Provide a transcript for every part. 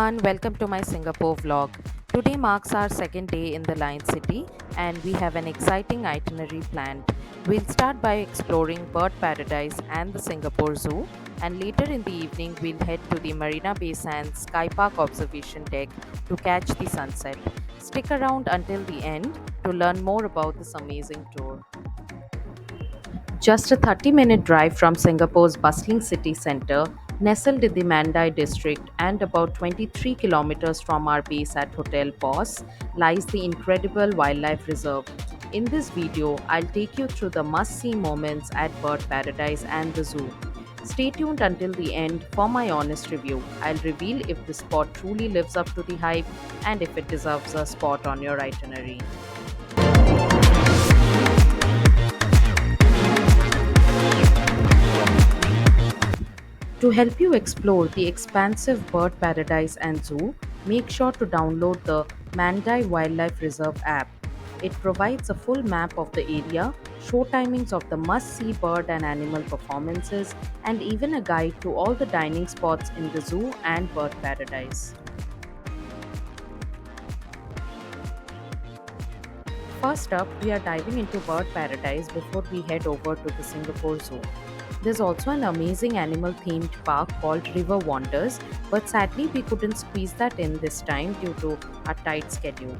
everyone, welcome to my Singapore vlog. Today marks our second day in the Lion City and we have an exciting itinerary planned. We'll start by exploring Bird Paradise and the Singapore Zoo, and later in the evening we'll head to the Marina Bay Sands SkyPark observation deck to catch the sunset. Stick around until the end to learn more about this amazing tour. Just a 30-minute drive from Singapore's bustling city centre, nestled in the Mandai district and about 23 kilometers from our base at Hotel Boss, lies the incredible wildlife reserve. In this video, I'll take you through the must-see moments at Bird Paradise and the zoo. Stay tuned until the end for my honest review. I'll reveal if the spot truly lives up to the hype and if it deserves a spot on your itinerary. To help you explore the expansive bird paradise and zoo, make sure to download the Mandai Wildlife Reserve app. It provides a full map of the area, show timings of the must-see bird and animal performances, and even a guide to all the dining spots in the zoo and bird paradise. First up, we are diving into Bird Paradise before we head over to the Singapore Zoo. There's also an amazing animal themed park called River Wonders, but sadly we couldn't squeeze that in this time due to our tight schedule.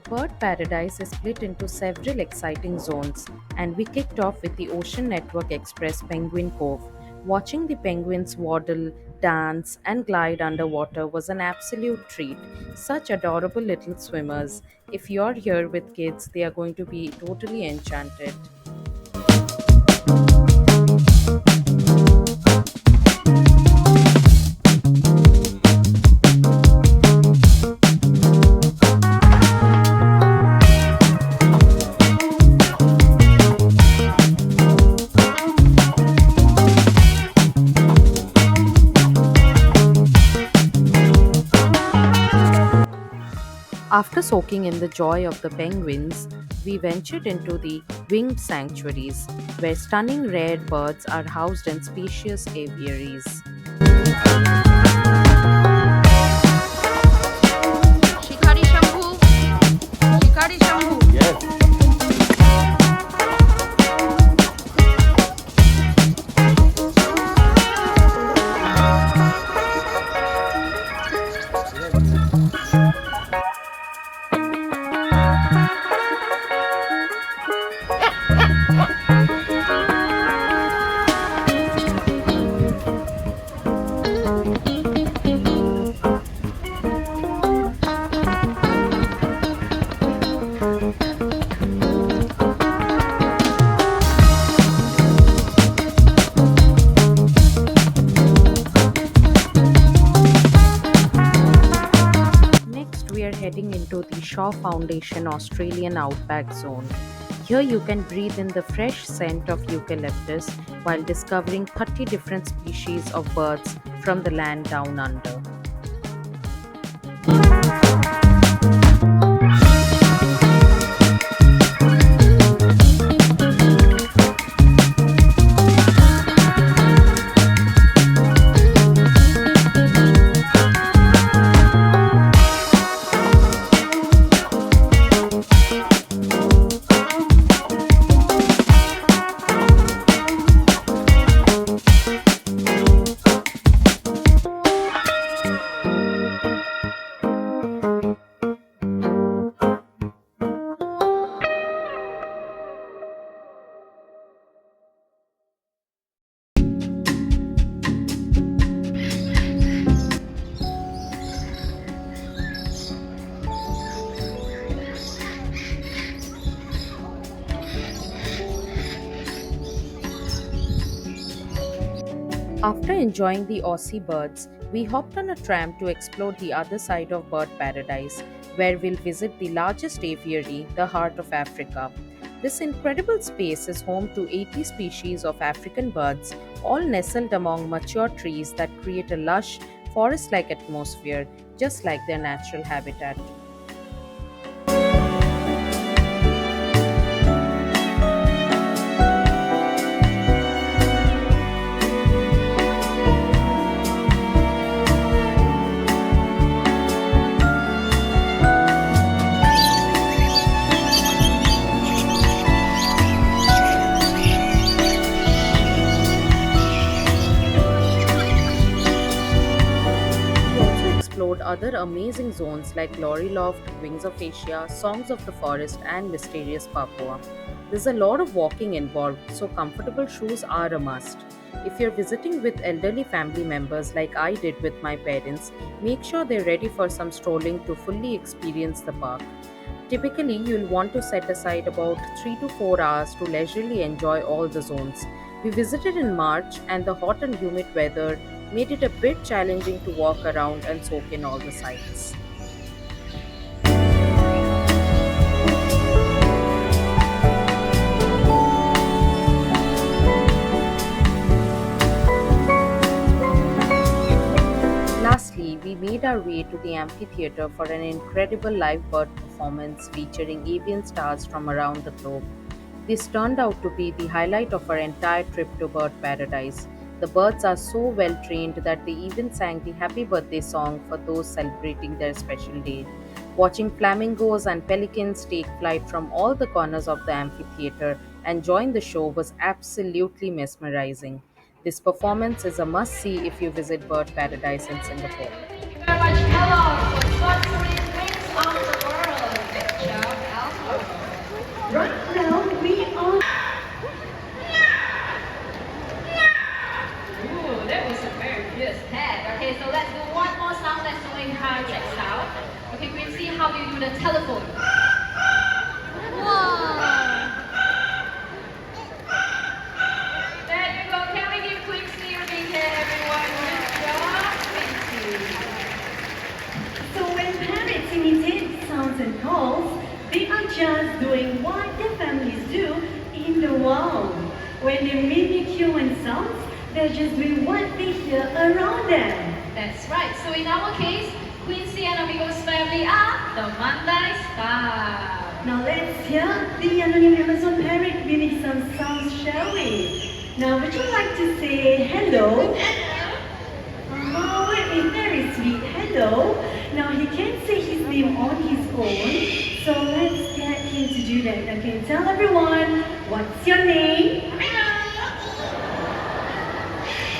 Bird Paradise is split into several exciting zones, and we kicked off with the Ocean Network Express Penguin Cove. Watching the penguins waddle, dance, and glide underwater was an absolute treat. Such adorable little swimmers. If you're here with kids, they are going to be totally enchanted. After soaking in the joy of the penguins, we ventured into the winged sanctuaries, where stunning rare birds are housed in spacious aviaries. शिकारी शंभू शिकारी Shambhu Next, we are heading into the Shaw Foundation Australian Outback Zone. Here you can breathe in the fresh scent of eucalyptus while discovering 30 different species of birds from the land down under. After enjoying the Aussie birds, we hopped on a tram to explore the other side of Bird Paradise. where we'll visit the largest aviary, the Heart of Africa. This incredible space is home to 80 species of African birds, all nestled among mature trees that create a lush, forest like atmosphere, just like their natural habitat. We also explored other amazing zones like Glory Loft, Wings of Asia, Songs of the Forest, and Mysterious Papua. There's a lot of walking involved, so comfortable shoes are a must. If you're visiting with elderly family members like I did with my parents, make sure they're ready for some strolling to fully experience the park. Typically, you'll want to set aside about 3 to 4 hours to leisurely enjoy all the zones. We visited in March, and the hot and humid weather made it a bit challenging to walk around and soak in all the sights. Lastly, we made our way to the amphitheater for an incredible live bird performance featuring avian stars from around the globe. This turned out to be the highlight of our entire trip to Bird Paradise. The birds are so well trained that they even sang the happy birthday song for those celebrating their special day. Watching flamingos and pelicans take flight from all the corners of the amphitheater and join the show was absolutely mesmerizing. This performance is a must see if you visit Bird Paradise in Singapore. Thank you very much, Ella, for sponsoring Wings of the World. Good job, Alpha. Ooh, that was a very good head. Okay, so let's do one more sound. Let's see how it checks out. Okay, we'll see how you do the telephone. There you go. Can we give Quincy a big hand, everyone? Good job, Quincy. So when parents imitate sounds and calls, they are just doing what their families do in the world. When they mimic human sounds, they're just doing what they hear around them. That's right. So in our case, Quincy and Amigos family are the Mandai Star. Now let's hear the anonymous Amazon parrot mimic some sounds, shall we? Now would you like to say hello? Oh, it is very sweet. Hello. Now he can't say his name on his own, so let's get him to do that. Okay, tell everyone, what's your name?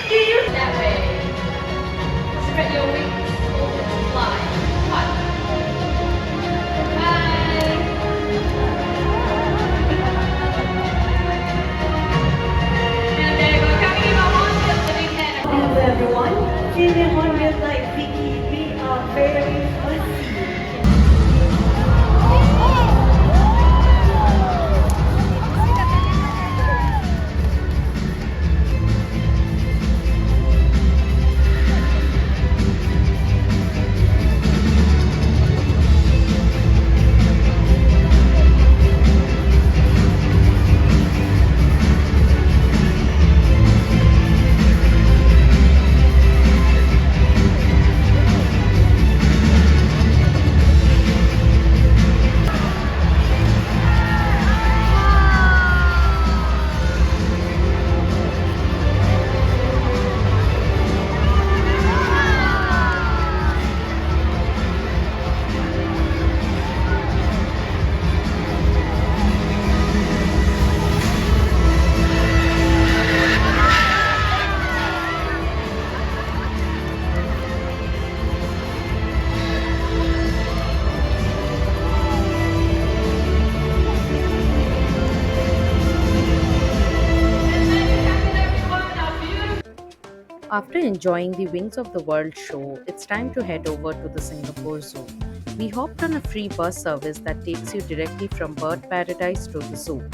Do you? That way. Spread your wings, open and fly. One. Bye. And there you go. Can we give a warm big hand? Hello everyone. In the hundred like Vicky, we are very fussy. After enjoying the Wings of the World show, it's time to head over to the Singapore Zoo. We hopped on a free bus service that takes you directly from Bird Paradise to the zoo.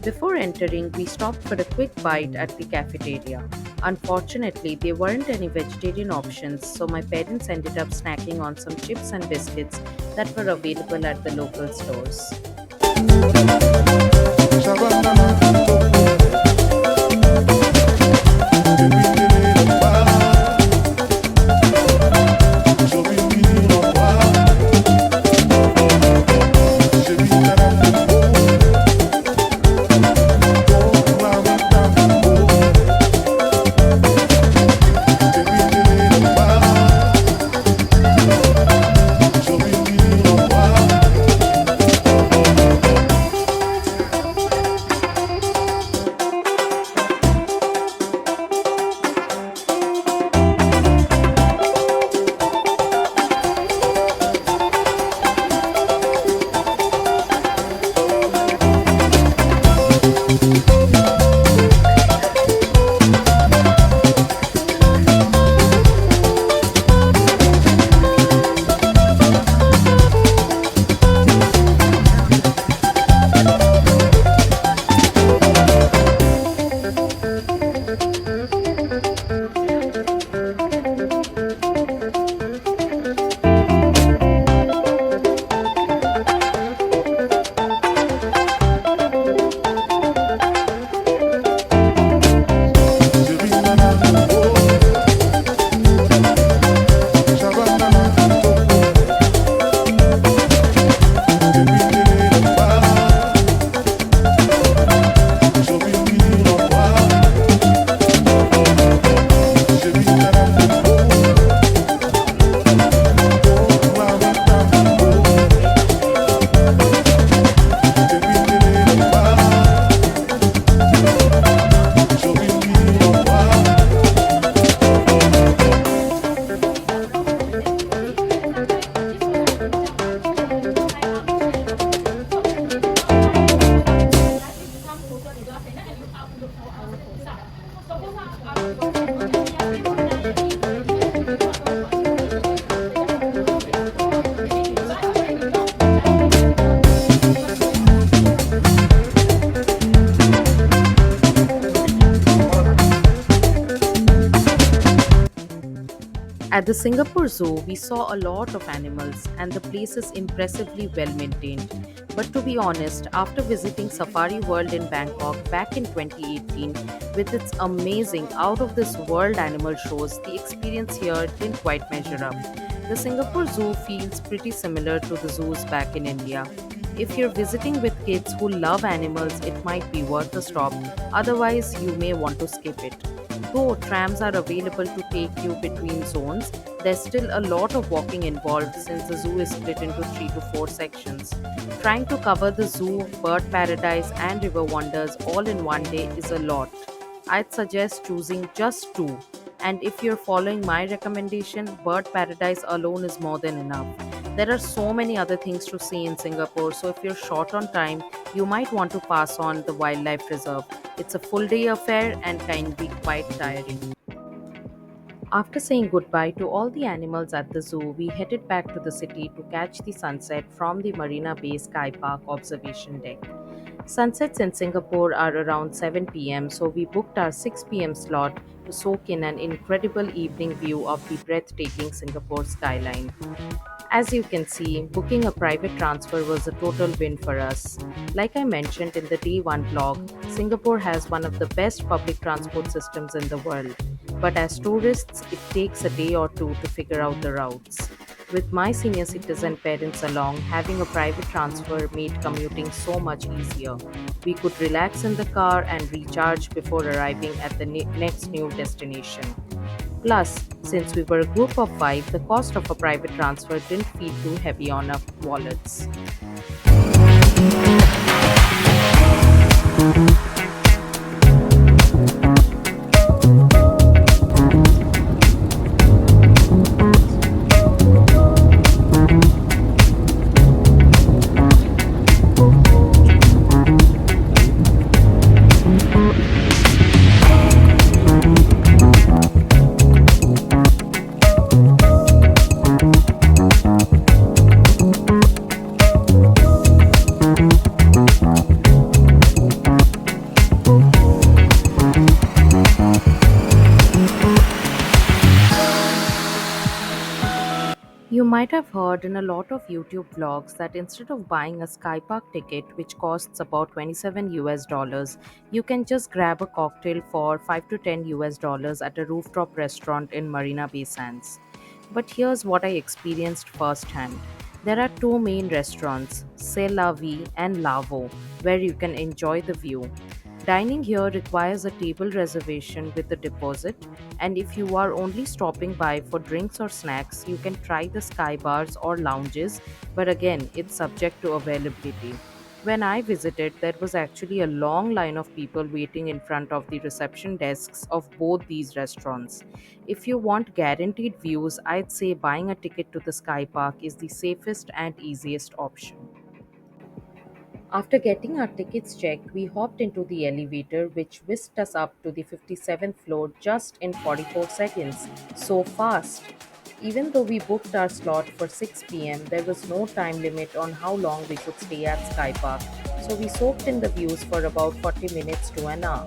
Before entering, we stopped for a quick bite at the cafeteria. Unfortunately, there weren't any vegetarian options, so my parents ended up snacking on some chips and biscuits that were available at the local stores. At the Singapore Zoo, we saw a lot of animals, and the place is impressively well maintained. But to be honest, after visiting Safari World in Bangkok back in 2018, with its amazing out of this world animal shows, the experience here didn't quite measure up. The Singapore Zoo feels pretty similar to the zoos back in India. If you're visiting with kids who love animals, it might be worth a stop, otherwise, you may want to skip it. Though trams are available to take you between zones, there's still a lot of walking involved since the zoo is split into 3 to 4 sections. Trying to cover the zoo, bird paradise, and river wonders all in one day is a lot. I'd suggest choosing just two. And if you're following my recommendation, bird paradise alone is more than enough. There are so many other things to see in Singapore, so if you're short on time, you might want to pass on the wildlife reserve. It's a full day affair and can be quite tiring. After saying goodbye to all the animals at the zoo, we headed back to the city to catch the sunset from the Marina Bay SkyPark observation deck. Sunsets in Singapore are around 7 p.m., so we booked our 6 p.m. slot to soak in an incredible evening view of the breathtaking Singapore skyline. As you can see, booking a private transfer was a total win for us. Like I mentioned in the day one vlog, Singapore has one of the best public transport systems in the world. But as tourists, it takes a day or two to figure out the routes. With my senior citizen parents along, having a private transfer made commuting so much easier. We could relax in the car and recharge before arriving at the next new destination. Plus, since we were a group of five, the cost of a private transfer didn't feel too heavy on our wallets. might have heard in a lot of YouTube vlogs that instead of buying a SkyPark ticket, which costs about 27 US dollars, you can just grab a cocktail for 5 to 10 US dollars at a rooftop restaurant in Marina Bay Sands. But here's what I experienced firsthand. There are two main restaurants, C'est La Vie and Lavo, where you can enjoy the view. Dining here requires a table reservation with a deposit, and if you are only stopping by for drinks or snacks, you can try the sky bars or lounges, but again, it's subject to availability. When I visited, there was actually a long line of people waiting in front of the reception desks of both these restaurants. If you want guaranteed views, I'd say buying a ticket to the Sky Park is the safest and easiest option. After getting our tickets checked, we hopped into the elevator, which whisked us up to the 57th floor just in 44 seconds. So fast! Even though we booked our slot for 6 p.m., there was no time limit on how long we could stay at Sky Park, so we soaked in the views for about 40 minutes to an hour.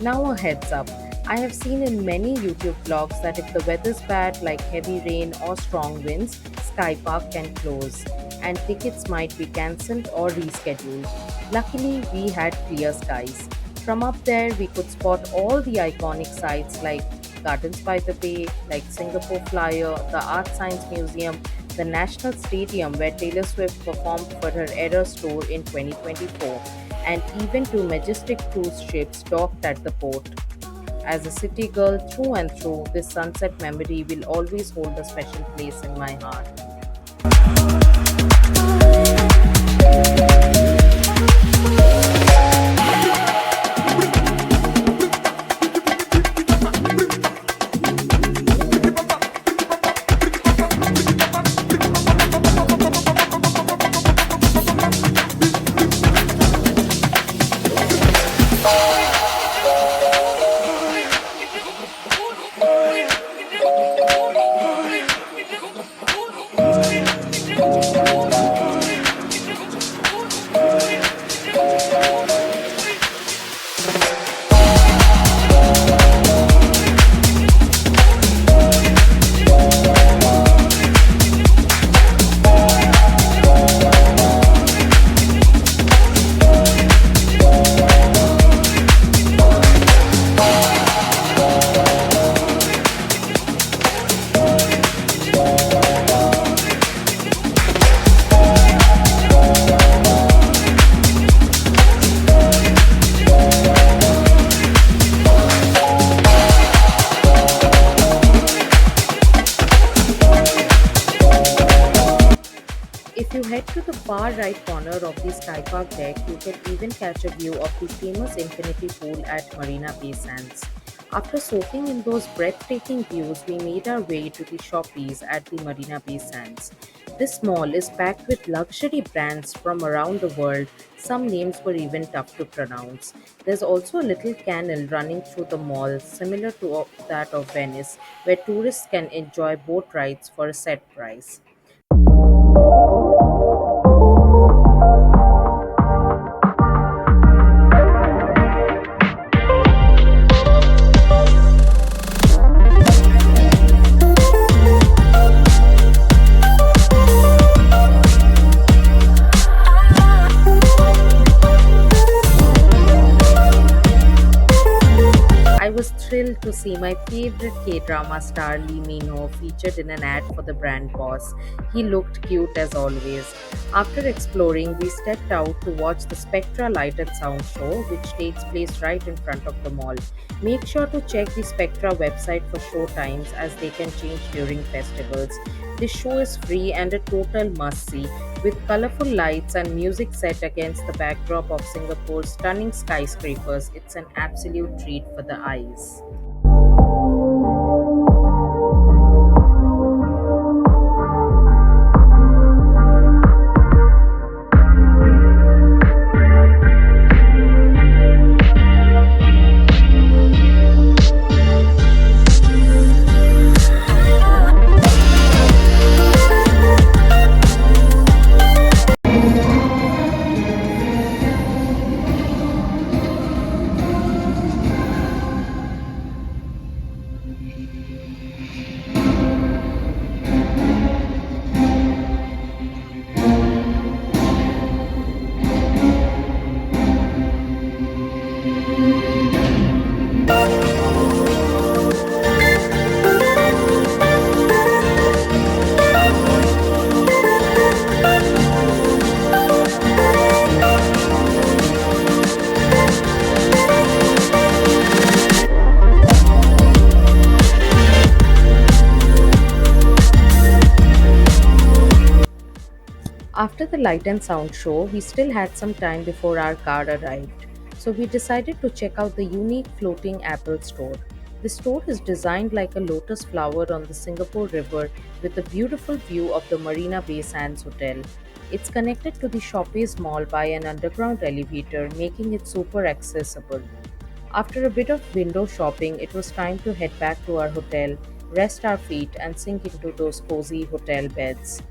Now, a heads up. I have seen in many YouTube vlogs that if the weather's bad, like heavy rain or strong winds, Sky Park can close, and tickets might be cancelled or rescheduled. Luckily, we had clear skies. From up there, we could spot all the iconic sites like Gardens by the Bay, like Singapore Flyer, the Art Science Museum, the National Stadium where Taylor Swift performed for her Eras tour in 2024, and even two majestic cruise ships docked at the port. As a city girl through and through, this sunset memory will always hold a special place in my heart. If you head to the far right corner of the SkyPark deck, you can even catch a view of the famous infinity pool at Marina Bay Sands. After soaking in those breathtaking views, we made our way to the Shoppies at the Marina Bay Sands. This mall is packed with luxury brands from around the world. Some names were even tough to pronounce. There's also a little canal running through the mall, similar to that of Venice, where tourists can enjoy boat rides for a set price. I was thrilled to see my favorite K-drama star Lee Min-ho featured in an ad for the brand boss. He looked cute as always. After exploring, we stepped out to watch the Spectra Light and Sound show, which takes place right in front of the mall. Make sure to check the Spectra website for show times as they can change during festivals. This show is free and a total must-see, with colorful lights and music set against the backdrop of Singapore's stunning skyscrapers. It's an absolute treat for the eyes. After the light and sound show, we still had some time before our car arrived, so we decided to check out the unique floating Apple store. The store is designed like a lotus flower on the Singapore River with a beautiful view of the Marina Bay Sands Hotel. It's connected to the Shoppes Mall by an underground elevator, making it super accessible. After a bit of window shopping, it was time to head back to our hotel, rest our feet, and sink into those cozy hotel beds.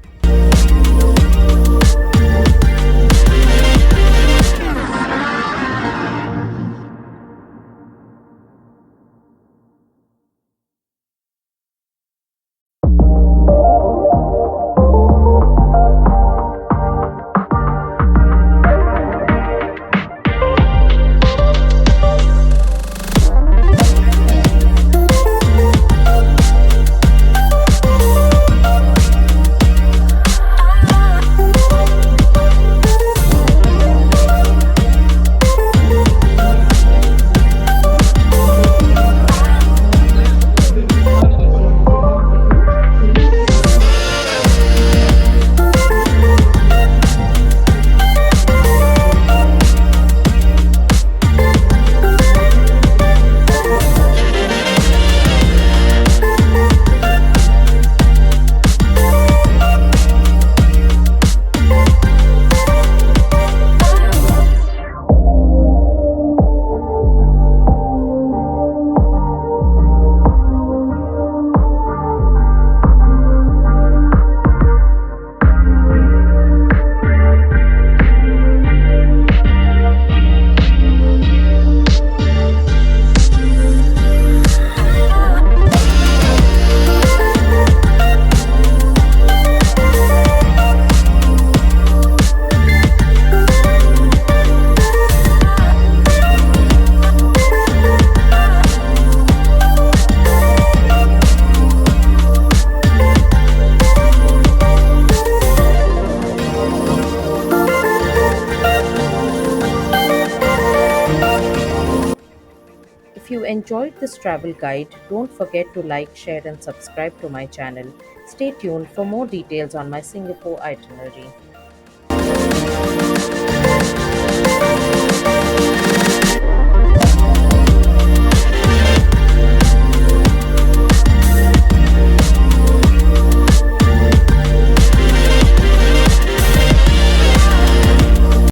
If you enjoyed this travel guide, don't forget to like, share, and subscribe to my channel. Stay tuned for more details on my Singapore itinerary.